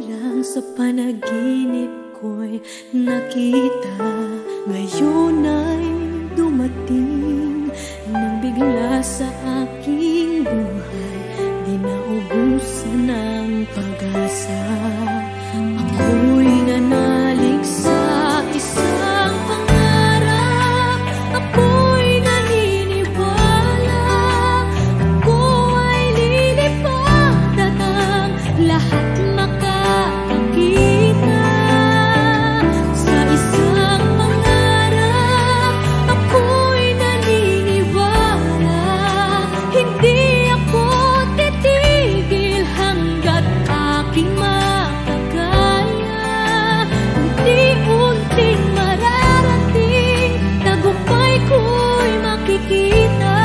lang sa panaginip ko'y nakita. Ngayon ay dumating nang bigla sa aking buhay, di naubusan ng pag-asa. Ako'y nanalig sa isang pangarap, ako'y naniniwala, ako ay lilipad at ang lahat makakakita. Sa isang pangarap, ako'y naniniwala, hindi ako titigil hanggat aking makakaya. Unti-unting mararating, tagumpay ko'y makikita,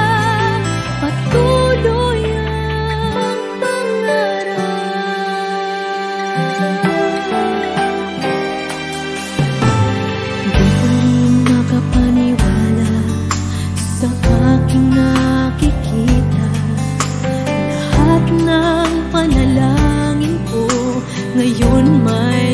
patuloy ang pangarap. Di ko makapaniwala sa aking nakikita. Lahat ng panalangin ko ngayon may